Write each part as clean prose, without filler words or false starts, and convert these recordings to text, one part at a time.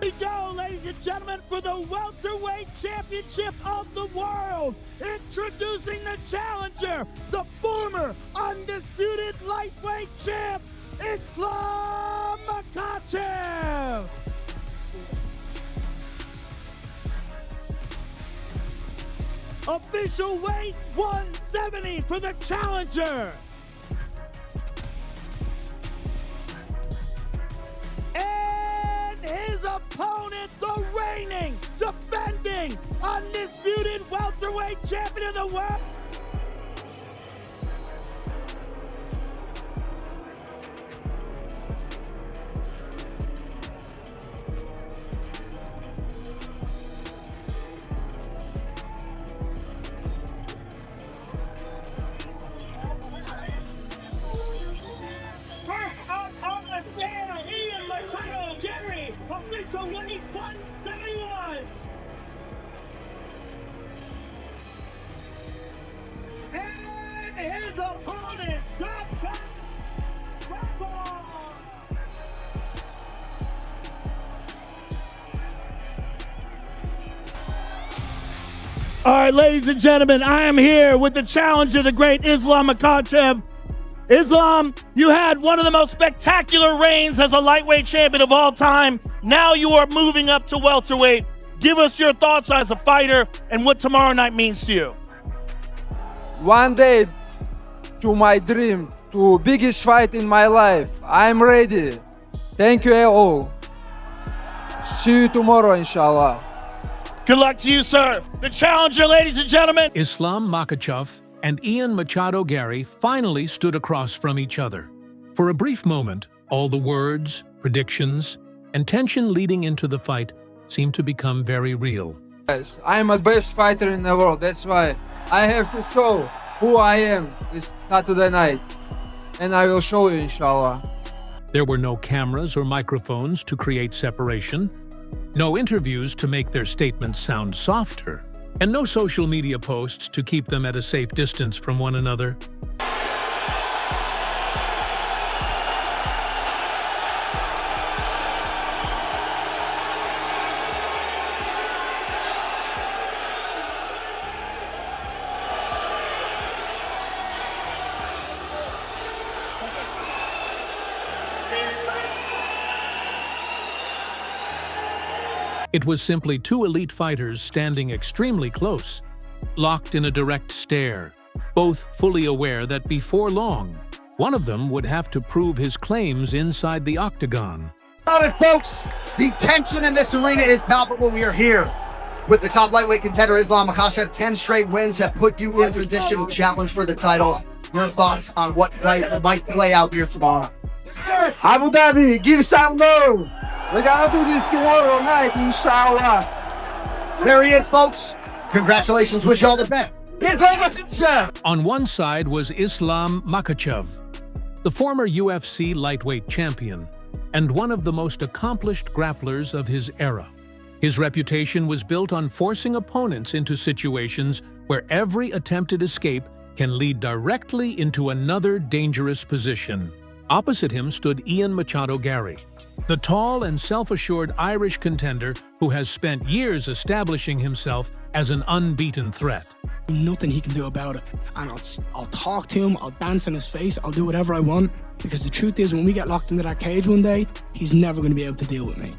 We go, ladies and gentlemen, for the welterweight championship of the world. Introducing the challenger, the former undisputed lightweight champ, Islam Makhachev. Official weight 170 for the challenger. And his opponent, the reigning, defending, undisputed welterweight champion of the world. Ian Machado Garry, official weight 171. And his opponent, All right, ladies and gentlemen, I am here with the challenger, the great Islam Makhachev. Islam, you had one of the most spectacular reigns as a lightweight champion of all time. Now you are moving up to welterweight. Give us your thoughts as a fighter and what tomorrow night means to you. One day to my dream, to biggest fight in my life. I'm ready. Thank you all. See you tomorrow, inshallah. Good luck to you, sir. The challenger, ladies and gentlemen. Islam Makhachev and Ian Machado Garry finally stood across from each other. For a brief moment, all the words, predictions, and tension leading into the fight seemed to become very real. Guys, I'm the best fighter in the world. That's why I have to show who I am this Saturday night. And I will show you, inshallah. There were no cameras or microphones to create separation, no interviews to make their statements sound softer, and no social media posts to keep them at a safe distance from one another. It was simply two elite fighters standing extremely close, locked in a direct stare, both fully aware that before long, one of them would have to prove his claims inside the octagon. All right, folks, the tension in this arena is palpable. We are here with the top lightweight contender, Islam Makhachev. 10 straight wins have put you in position to challenge for the title. Your thoughts on what might play out here tomorrow? Abu Dhabi, give some love. We're gonna do this tomorrow night, inshallah. There he is, folks. Congratulations, wish you all the best. Islam Makhachev. On one side was Islam Makhachev, the former UFC lightweight champion and one of the most accomplished grapplers of his era. His reputation was built on forcing opponents into situations where every attempted escape can lead directly into another dangerous position. Opposite him stood Ian Machado Garry, the tall and self-assured Irish contender who has spent years establishing himself as an unbeaten threat. Nothing he can do about it. And I'll talk to him, I'll dance in his face, I'll do whatever I want, because the truth is, when we get locked into that cage one day, he's never going to be able to deal with me.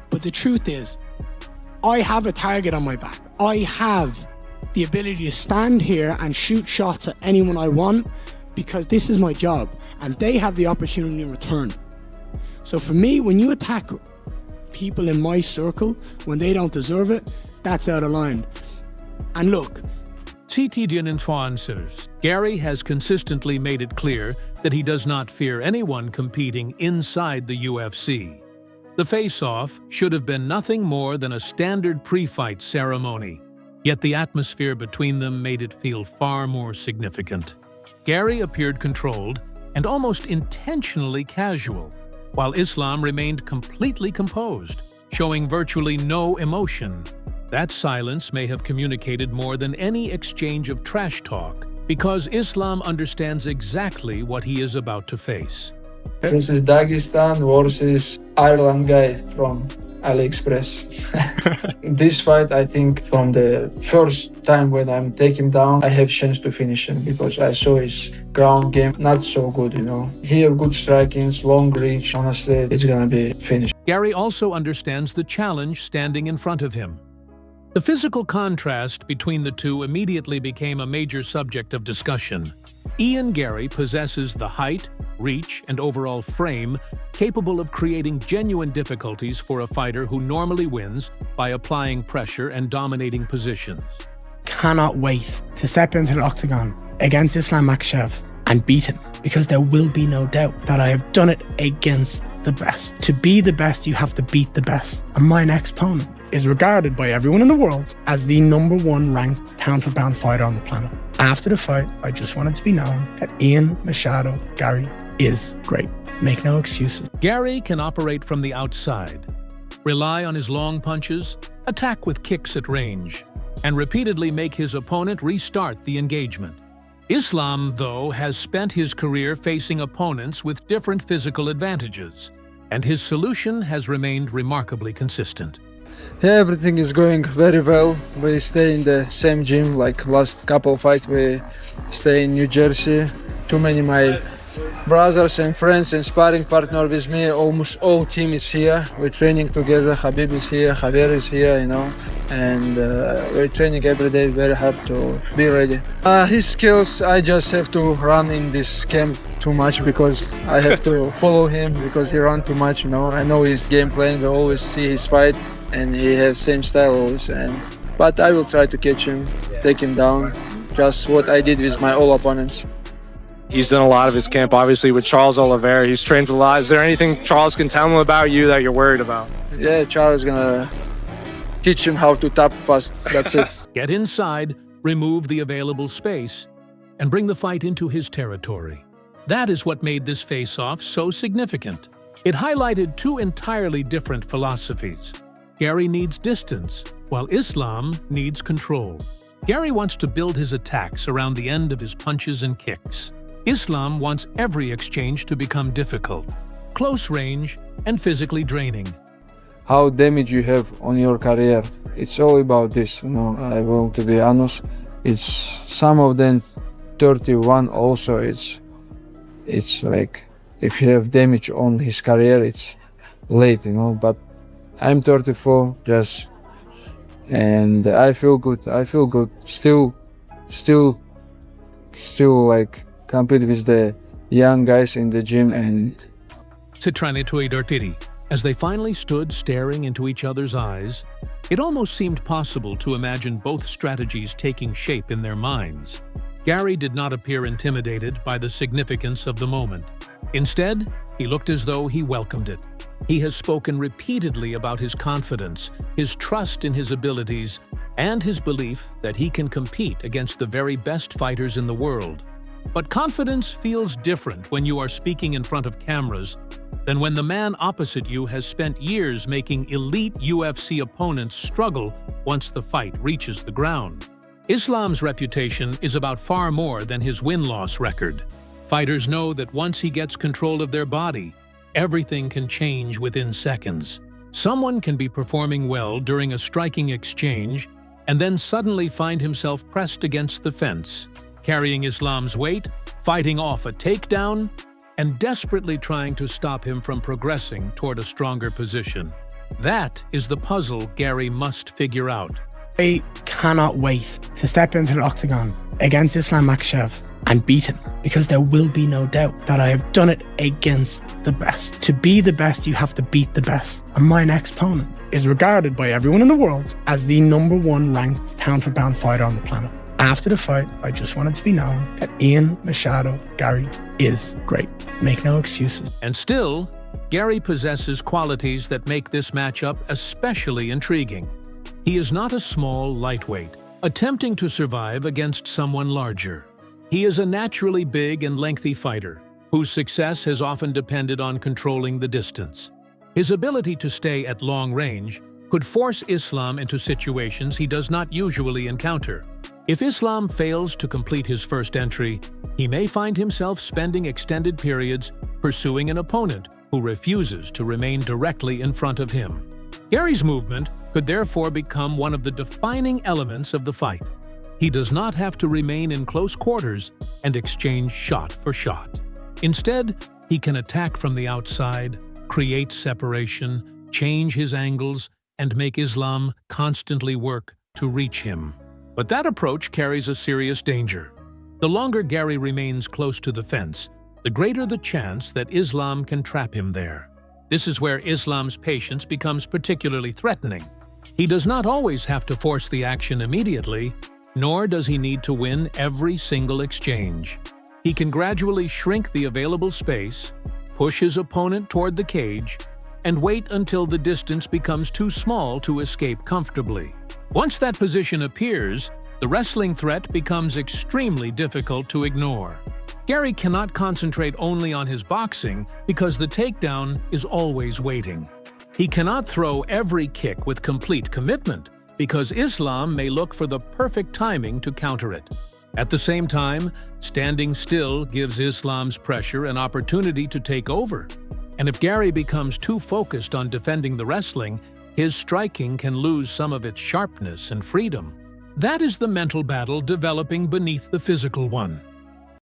But the truth is, I have a target on my back. I have the ability to stand here and shoot shots at anyone I want, because this is my job, and they have the opportunity in return. So for me, when you attack people in my circle when they don't deserve it, that's out of line. And look, Garry has consistently made it clear that he does not fear anyone competing inside the UFC. The face-off should have been nothing more than a standard pre-fight ceremony, yet the atmosphere between them made it feel far more significant. Garry appeared controlled and almost intentionally casual, while Islam remained completely composed, showing virtually no emotion. That silence may have communicated more than any exchange of trash talk, because Islam understands exactly what he is about to face. This is Dagestan versus Ireland guy from AliExpress. This fight, I think, from the first time when I'm taking him down, I have chance to finish him because I saw his ground game not so good, you know. He have good strikings, long reach. Honestly, it's gonna be finished. Garry also understands the challenge standing in front of him. The physical contrast between the two immediately became a major subject of discussion. Ian Garry possesses the height, reach, and overall frame capable of creating genuine difficulties for a fighter who normally wins by applying pressure and dominating positions. Cannot wait to step into the octagon against Islam Makhachev and beat him, because there will be no doubt that I have done it against the best. To be the best, you have to beat the best. And my next opponent is regarded by everyone in the world as the #1 ranked pound-for-pound fighter on the planet. After the fight, I just wanted to be known that Ian Machado Garry is great. Make no excuses. Garry can operate from the outside, rely on his long punches, attack with kicks at range, and repeatedly make his opponent restart the engagement. Islam, though, has spent his career facing opponents with different physical advantages, and his solution has remained remarkably consistent. Yeah, everything is going very well. We stay in the same gym, like last couple of fights we stay in New Jersey. Too many my brothers and friends and sparring partner with me, almost all team is here. We're training together, Habib is here, Javier is here, you know, and we're training every day very hard to be ready. His skills, I just have to run in this camp too much because I have to follow him because he runs too much, you know. I know his game plan, we always see his fight and he has same style always, but I will try to catch him, take him down, just what I did with my all opponents. He's done a lot of his camp, obviously, with Charles Oliveira. He's trained a lot. Is there anything Charles can tell him about you that you're worried about? Yeah, Charles is gonna teach him how to tap fast. That's it. Get inside, remove the available space, and bring the fight into his territory. That is what made this face-off so significant. It highlighted two entirely different philosophies. Garry needs distance, while Islam needs control. Garry wants to build his attacks around the end of his punches and kicks. Islam wants every exchange to become difficult, close range, and physically draining. How damage you have on your career, it's all about this, you know. I want to be honest, it's some of them 31 also, it's like if you have damage on his career, it's late, you know, but I'm 34 just, and I feel good, still like compete with the young guys in the gym. And as they finally stood staring into each other's eyes, it almost seemed possible to imagine both strategies taking shape in their minds. Garry did not appear intimidated by the significance of the moment. Instead, he looked as though he welcomed it. He has spoken repeatedly about his confidence, his trust in his abilities, and his belief that he can compete against the very best fighters in the world. But confidence feels different when you are speaking in front of cameras than when the man opposite you has spent years making elite UFC opponents struggle once the fight reaches the ground. Islam's reputation is about far more than his win-loss record. Fighters know that once he gets control of their body, everything can change within seconds. Someone can be performing well during a striking exchange and then suddenly find himself pressed against the fence, carrying Islam's weight, fighting off a takedown, and desperately trying to stop him from progressing toward a stronger position. That is the puzzle Garry must figure out. I cannot wait to step into the octagon against Islam Makhachev and beat him, because there will be no doubt that I have done it against the best. To be the best, you have to beat the best. And my next opponent is regarded by everyone in the world as the #1 ranked pound-for-pound fighter on the planet. After the fight, I just wanted to be known that Ian Machado Garry is great. Make no excuses. And still, Garry possesses qualities that make this matchup especially intriguing. He is not a small lightweight, attempting to survive against someone larger. He is a naturally big and lengthy fighter, whose success has often depended on controlling the distance. His ability to stay at long range could force Islam into situations he does not usually encounter. If Islam fails to complete his first entry, he may find himself spending extended periods pursuing an opponent who refuses to remain directly in front of him. Garry's movement could therefore become one of the defining elements of the fight. He does not have to remain in close quarters and exchange shot for shot. Instead, he can attack from the outside, create separation, change his angles, and make Islam constantly work to reach him. But that approach carries a serious danger. The longer Garry remains close to the fence, the greater the chance that Islam can trap him there. This is where Islam's patience becomes particularly threatening. He does not always have to force the action immediately, nor does he need to win every single exchange. He can gradually shrink the available space, push his opponent toward the cage, and wait until the distance becomes too small to escape comfortably. Once that position appears, the wrestling threat becomes extremely difficult to ignore. Garry cannot concentrate only on his boxing because the takedown is always waiting. He cannot throw every kick with complete commitment because Islam may look for the perfect timing to counter it. At the same time, standing still gives Islam's pressure an opportunity to take over. And if Garry becomes too focused on defending the wrestling, his striking can lose some of its sharpness and freedom. That is the mental battle developing beneath the physical one.